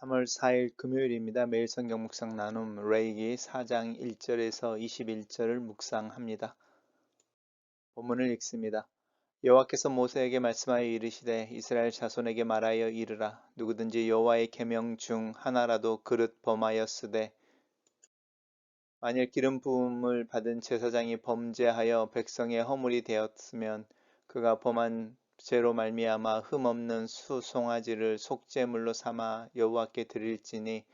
3월 4일 금요일입니다. 매일 성경 묵상 나눔 레이기 4장 1절에서 21절을 묵상합니다. 본문을 읽습니다. 여호와께서 모세에게 말씀하여 이르시되 이스라엘 자손에게 말하여 이르라. 누구든지 여호와의 계명 중 하나라도 그릇 범하였으되 만일 기름 부음을 받은 제사장이 범죄하여 백성의 허물이 되었으면 그가 범한 죄로 말미암아 흠없는 수송아지를 속죄물로 삼아 여호와께 드릴지니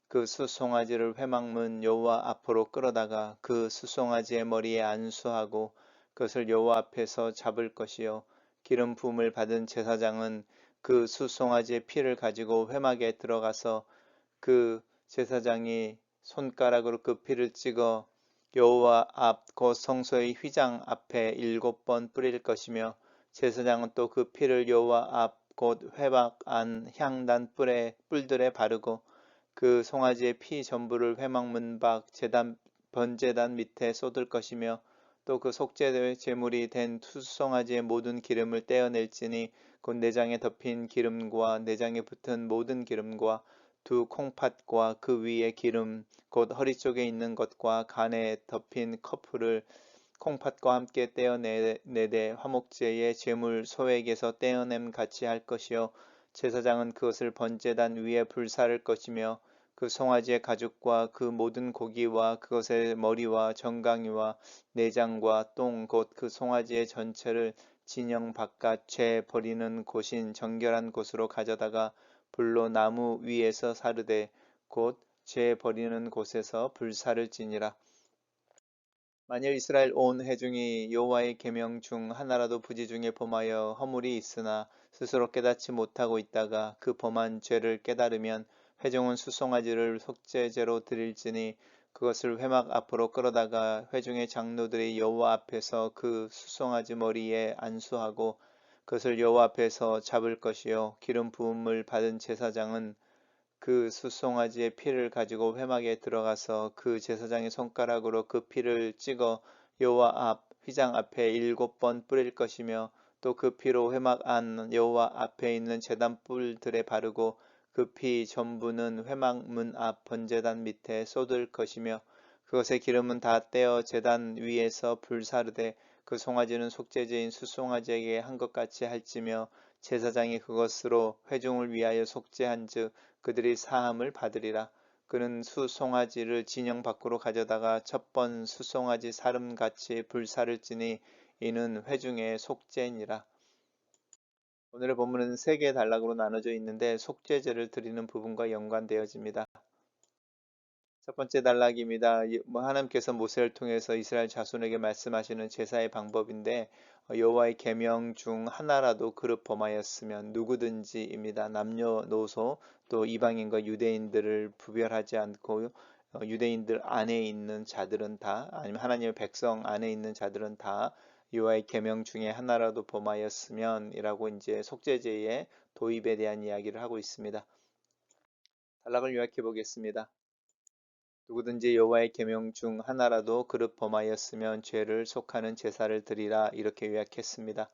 그 수송아지를 회막문 여호와 앞으로 끌어다가 그 수송아지의 머리에 안수하고 그것을 여호와 앞에서 잡을 것이요 기름 부음을 받은 제사장은 그 수송아지의 피를 가지고 회막에 들어가서 그 제사장이 손가락으로 그 피를 찍어 여호와 앞 곧 성소의 휘장 앞에 7번 뿌릴 것이며 제사장은 또 그 피를 여호와 앞 곧 회막 안 향단 뿔들에 바르고 그 송아지의 피 전부를 회막문 밖 제단 번제단 밑에 쏟을 것이며 또 그 속죄 제물이 된 투송아지의 모든 기름을 떼어낼지니 곧 내장에 덮인 기름과 내장에 붙은 모든 기름과 두 콩팥과 그 위에 기름 곧 허리 쪽에 있는 것과 간에 덮인 커플을 콩팥과 함께 떼어내되 화목제의 제물 소액에서 떼어냄 같이 할 것이요 제사장은 그것을 번제단 위에 불사를 것이며 그 송아지의 가죽과 그 모든 고기와 그것의 머리와 정강이와 내장과 똥 곧 그 송아지의 전체를 진영 바깥 죄 버리는 곳인 정결한 곳으로 가져다가 불로 나무 위에서 사르되 곧 죄 버리는 곳에서 불사를 지니라. 만일 이스라엘 온 회중이 여호와의 계명 중 하나라도 부지 중에 범하여 허물이 있으나 스스로 깨닫지 못하고 있다가 그 범한 죄를 깨달으면 회중은 수송아지를 속죄제로 드릴지니 그것을 회막 앞으로 끌어다가 회중의 장로들이 여호와 앞에서 그 수송아지 머리에 안수하고 그것을 여호와 앞에서 잡을 것이요 기름 부음을 받은 제사장은 그 수송아지의 피를 가지고 회막에 들어가서 그 제사장의 손가락으로 그 피를 찍어 여호와 앞 휘장 앞에 7번 뿌릴 것이며 또 그 피로 회막 안 여호와 앞에 있는 제단 뿔들에 바르고 그 피 전부는 회막 문 앞 번제단 밑에 쏟을 것이며 그것의 기름은 다 떼어 제단 위에서 불사르되 그 송아지는 속죄제인 수송아지에게 한 것 같이 할지며 제사장이 그것으로 회중을 위하여 속죄한즉 그들이 사함을 받으리라. 그는 수송아지를 진영 밖으로 가져다가 첫 번 수송아지 사름같이 불사를 지니 이는 회중의 속죄니라. 오늘의 본문은 세 개의 단락으로 나눠져 있는데 속죄제를 드리는 부분과 연관되어집니다. 첫 번째 단락입니다. 하나님께서 모세를 통해서 이스라엘 자손에게 말씀하시는 제사의 방법인데 여호와의 계명 중 하나라도 그릇 범하였으면 누구든지입니다. 남녀노소 또 이방인과 유대인들을 구별하지 않고 유대인들 안에 있는 자들은 다 아니면 하나님의 백성 안에 있는 자들은 다 여호와의 계명 중에 하나라도 범하였으면이라고 이제 속죄제의 도입에 대한 이야기를 하고 있습니다. 단락을 요약해 보겠습니다. 누구든지 여호와의 계명 중 하나라도 그릇 범하였으면 죄를 속하는 제사를 드리라 이렇게 요약했습니다.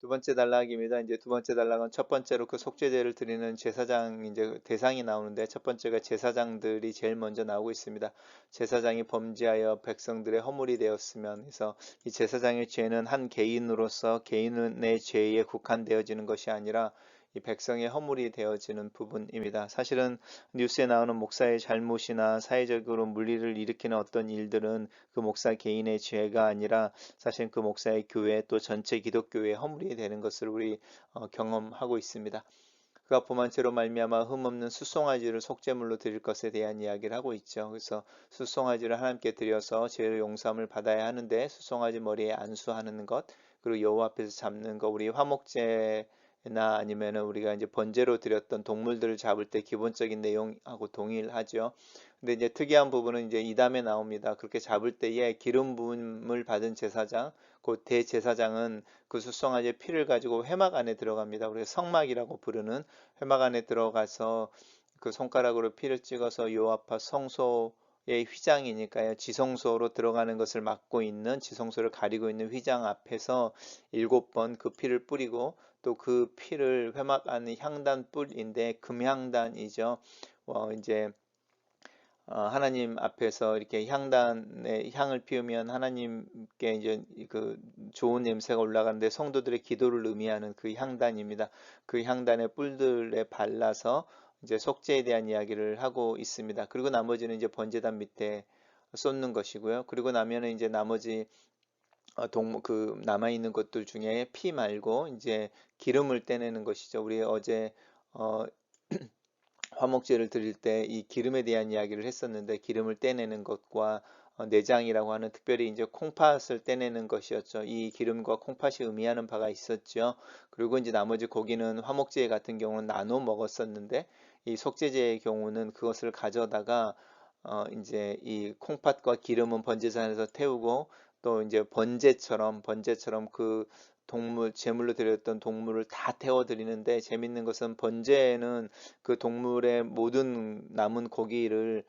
두 번째 단락입니다. 이제 두 번째 단락은 첫 번째로 그 속죄제를 드리는 제사장 이제 대상이 나오는데 첫 번째가 제사장들이 제일 먼저 나오고 있습니다. 제사장이 범죄하여 백성들의 허물이 되었으면 그래서 이 제사장의 죄는 한 개인으로서 개인의 죄에 국한되어지는 것이 아니라 이 백성의 허물이 되어지는 부분입니다. 사실은 뉴스에 나오는 목사의 잘못이나 사회적으로 물리를 일으키는 어떤 일들은 그 목사 개인의 죄가 아니라 사실 그 목사의 교회 또 전체 기독교의 허물이 되는 것을 우리 경험하고 있습니다. 그가 범한 죄로 말미암아 흠없는 수송아지를 속죄물로 드릴 것에 대한 이야기를 하고 있죠. 그래서 수송아지를 하나님께 드려서 죄의 용서함을 받아야 하는데 수송아지 머리에 안수하는 것 그리고 여호와 앞에서 잡는 것 우리 화목제 나 아니면은 우리가 이제 번제로 드렸던 동물들을 잡을 때 기본적인 내용하고 동일하죠. 근데 이제 특이한 부분은 이제 이담에 나옵니다. 그렇게 잡을 때에 기름 부음을 받은 제사장, 곧 대제사장은 그 수송아지의 피를 가지고 회막 안에 들어갑니다. 우리가 성막이라고 부르는 회막 안에 들어가서 그 손가락으로 피를 찍어서 여호와 앞 성소 휘장이니까요. 지성소로 들어가는 것을 막고 있는 지성소를 가리고 있는 휘장 앞에서 7번 그 피를 뿌리고 또 그 피를 회막 안의 향단 뿔인데 금향단이죠. 이제 하나님 앞에서 이렇게 향단의 향을 피우면 하나님께 이제 그 좋은 냄새가 올라가는데 성도들의 기도를 의미하는 그 향단입니다. 그 향단의 뿔들에 발라서 이제 속죄에 대한 이야기를 하고 있습니다. 그리고 나머지는 이제 번제단 밑에 쏟는 것이고요. 그리고 나면은 이제 나머지 그 남아 있는 것들 중에 피 말고 이제 기름을 떼내는 것이죠. 우리 어제 어, 화목제를 드릴 때 이 기름에 대한 이야기를 했었는데 기름을 떼내는 것과 내장이라고 하는 특별히 이제 콩팥을 떼내는 것이었죠. 이 기름과 콩팥이 의미하는 바가 있었죠. 그리고 이제 나머지 고기는 화목제 같은 경우는 나눠 먹었었는데 이 속죄제의 경우는 그것을 가져다가 이제 이 콩팥과 기름은 번제산에서 태우고 또 이제 번제처럼 그 동물 제물로 드렸던 동물을 다 태워 드리는데 재밌는 것은 번제는 그 동물의 모든 남은 고기를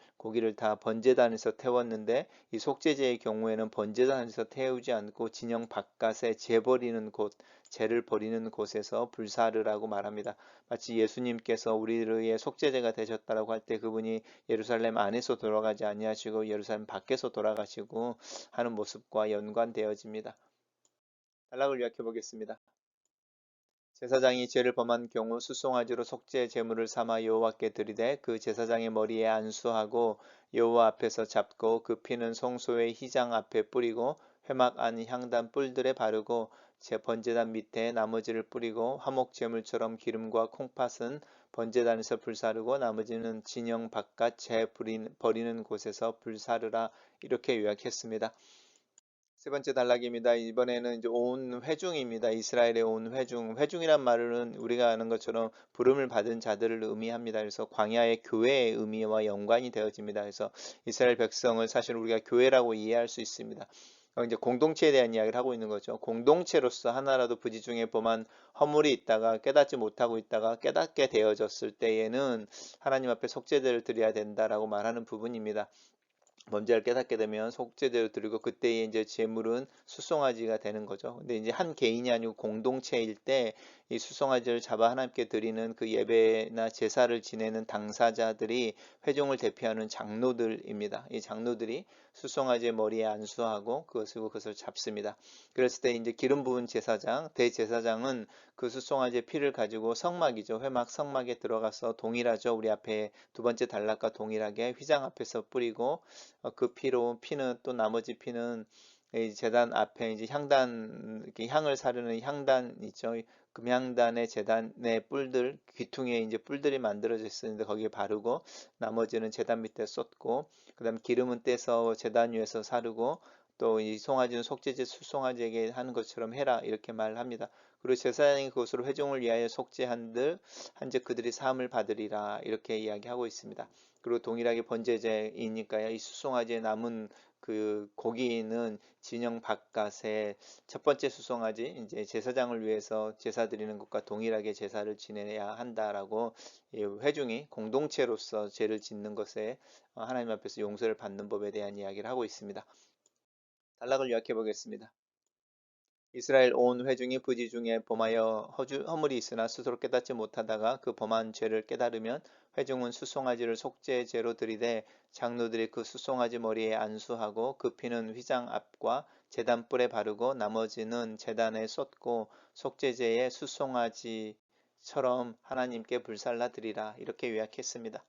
다 번제단에서 태웠는데 이 속죄제의 경우에는 번제단에서 태우지 않고 진영 바깥에 재를 버리는 곳에서 불사르라고 말합니다. 마치 예수님께서 우리의 속죄제가 되셨다라고 할 때 그분이 예루살렘 안에서 돌아가지 아니하시고 예루살렘 밖에서 돌아가시고 하는 모습과 연관되어집니다. 단락을 요약해 보겠습니다. 제사장이 죄를 범한 경우 수송아지로 속죄 제물을 삼아 여호와께 드리되 그 제사장의 머리에 안수하고 여호와 앞에서 잡고 그 피는 성소의 휘장 앞에 뿌리고 회막 안 향단 뿔들에 바르고 제 번제단 밑에 나머지를 뿌리고 화목 제물처럼 기름과 콩팥은 번제단에서 불사르고 나머지는 진영 바깥 버리는 곳에서 불사르라 이렇게 요약했습니다. 세 번째 단락입니다. 이번에는 이제 온 회중입니다. 이스라엘의 온 회중. 회중이란 말은 우리가 아는 것처럼 부름을 받은 자들을 의미합니다. 그래서 광야의 교회의 의미와 연관이 되어집니다. 그래서 이스라엘 백성을 사실 우리가 교회라고 이해할 수 있습니다. 이제 공동체에 대한 이야기를 하고 있는 거죠. 공동체로서 하나라도 부지 중에 범한 허물이 있다가 깨닫지 못하고 있다가 깨닫게 되어졌을 때에는 하나님 앞에 속죄제를 드려야 된다라고 말하는 부분입니다. 범죄를 깨닫게 되면 속죄제를 드리고 그때에 이제 제물은 수송아지가 되는 거죠. 근데 이제 한 개인이 아니고 공동체일 때 이 수송아지를 잡아 하나님께 드리는 그 예배나 제사를 지내는 당사자들이 회중을 대표하는 장로들입니다. 이 장로들이 수송아지의 머리에 안수하고 그것을 잡습니다. 그랬을 때 이제 기름 부은 제사장, 대제사장은 그 수송아지의 피를 가지고 성막이죠. 회막 성막에 들어가서 동일하죠. 우리 앞에 두 번째 단락과 동일하게 휘장 앞에서 뿌리고 그 피는 또 나머지 피는 이 제단 앞에 이제 향단 이렇게 향을 사르는 향단 있죠. 금향단의 제단의 뿔들 귀퉁이에 이제 뿔들이 만들어져 있었는데 거기에 바르고 나머지는 제단 밑에 쏟고 그다음 기름은 떼서 제단 위에서 사르고 또 이 송아지는 속죄제 수송아지에게 하는 것처럼 해라 이렇게 말합니다. 그리고 제사장이 그것으로 회중을 위하여 속죄한들 한즉 그들이 사함을 받으리라 이렇게 이야기하고 있습니다. 그리고 동일하게 번제제이니까요. 이 수송아지에 남은 그 고기는 진영 바깥에 첫 번째 수송아지 이제 제사장을 위해서 제사 드리는 것과 동일하게 제사를 지내야 한다라고 회중이 공동체로서 죄를 짓는 것에 하나님 앞에서 용서를 받는 법에 대한 이야기를 하고 있습니다. 단락을 요약해 보겠습니다. 이스라엘 온 회중이 부지 중에 범하여 허물이 있으나 스스로 깨닫지 못하다가 그 범한 죄를 깨달으면 회중은 수송아지를 속죄제로 드리되 장로들이 그 수송아지 머리에 안수하고 그 피는 휘장 앞과 제단 뿔에 바르고 나머지는 제단에 쏟고 속죄제의 수송아지처럼 하나님께 불살라 드리라 이렇게 요약했습니다.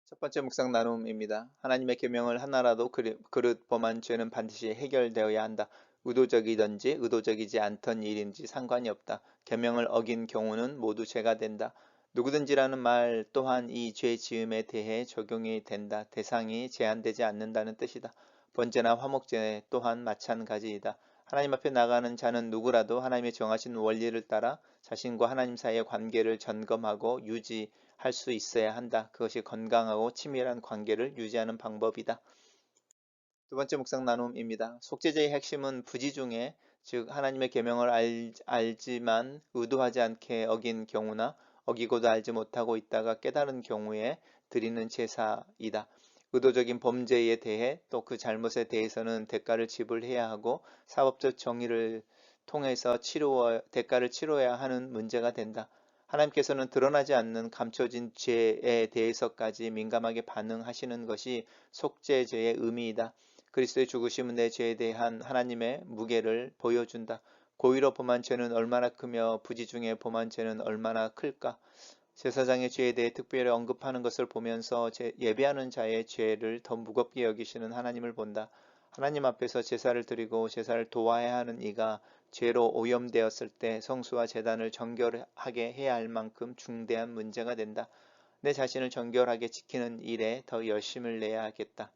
첫 번째 묵상 나눔입니다. 하나님의 계명을 하나라도 그릇 범한 죄는 반드시 해결되어야 한다. 의도적이든지 의도적이지 않던 일인지 상관이 없다. 계명을 어긴 경우는 모두 죄가 된다. 누구든지라는 말 또한 이 죄 지음에 대해 적용이 된다. 대상이 제한되지 않는다는 뜻이다. 번제나 화목제 또한 마찬가지이다. 하나님 앞에 나가는 자는 누구라도 하나님의 정하신 원리를 따라 자신과 하나님 사이의 관계를 점검하고 유지할 수 있어야 한다. 그것이 건강하고 친밀한 관계를 유지하는 방법이다. 두 번째 묵상 나눔입니다. 속죄제의 핵심은 부지 중에 즉 하나님의 계명을 알지만 의도하지 않게 어긴 경우나 어기고도 알지 못하고 있다가 깨달은 경우에 드리는 제사이다. 의도적인 범죄에 대해 또 그 잘못에 대해서는 대가를 지불해야 하고 사법적 정의를 통해서 대가를 치러야 하는 문제가 된다. 하나님께서는 드러나지 않는 감춰진 죄에 대해서까지 민감하게 반응하시는 것이 속죄죄의 의미이다. 그리스도의 죽으심은 내 죄에 대한 하나님의 무게를 보여준다. 고의로 범한 죄는 얼마나 크며 부지 중에 범한 죄는 얼마나 클까? 제사장의 죄에 대해 특별히 언급하는 것을 보면서 예배하는 자의 죄를 더 무겁게 여기시는 하나님을 본다. 하나님 앞에서 제사를 드리고 제사를 도와야 하는 이가 죄로 오염되었을 때 성수와 제단을 정결하게 해야 할 만큼 중대한 문제가 된다. 내 자신을 정결하게 지키는 일에 더 열심을 내야 하겠다.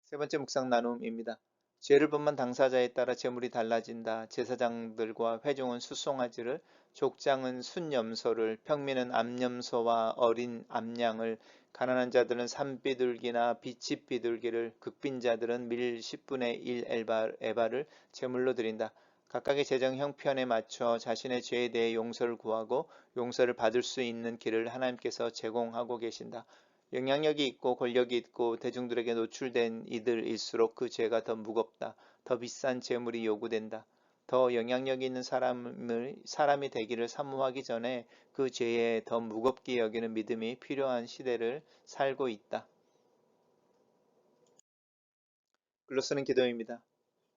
세 번째 묵상 나눔입니다. 죄를 범한 당사자에 따라 제물이 달라진다. 제사장들과 회중은 숫송아지를, 족장은 순염소를, 평민은 암염소와 어린 암양을, 가난한 자들은 산비둘기나 비치비둘기를, 극빈자들은 밀 10분의 1 에바를 제물로 드린다. 각각의 재정 형편에 맞춰 자신의 죄에 대해 용서를 구하고 용서를 받을 수 있는 길을 하나님께서 제공하고 계신다. 영향력이 있고 권력이 있고 대중들에게 노출된 이들일수록 그 죄가 더 무겁다. 더 비싼 재물이 요구된다. 더 영향력 있는 사람이 되기를 사모하기 전에 그 죄에 더 무겁게 여기는 믿음이 필요한 시대를 살고 있다. 글로 쓰는 기도입니다.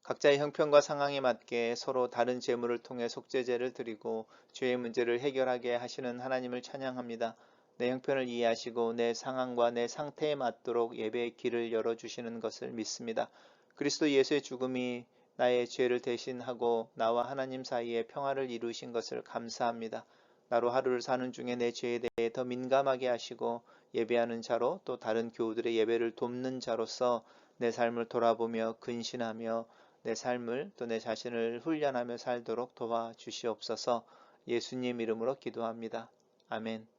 각자의 형편과 상황에 맞게 서로 다른 재물을 통해 속죄제를 드리고 죄의 문제를 해결하게 하시는 하나님을 찬양합니다. 내 형편을 이해하시고 내 상황과 내 상태에 맞도록 예배의 길을 열어주시는 것을 믿습니다. 그리스도 예수의 죽음이 나의 죄를 대신하고 나와 하나님 사이에 평화를 이루신 것을 감사합니다. 나로 하루를 사는 중에 내 죄에 대해 더 민감하게 하시고 예배하는 자로 또 다른 교우들의 예배를 돕는 자로서 내 삶을 돌아보며 근신하며 내 삶을 또 내 자신을 훈련하며 살도록 도와주시옵소서. 예수님 이름으로 기도합니다. 아멘.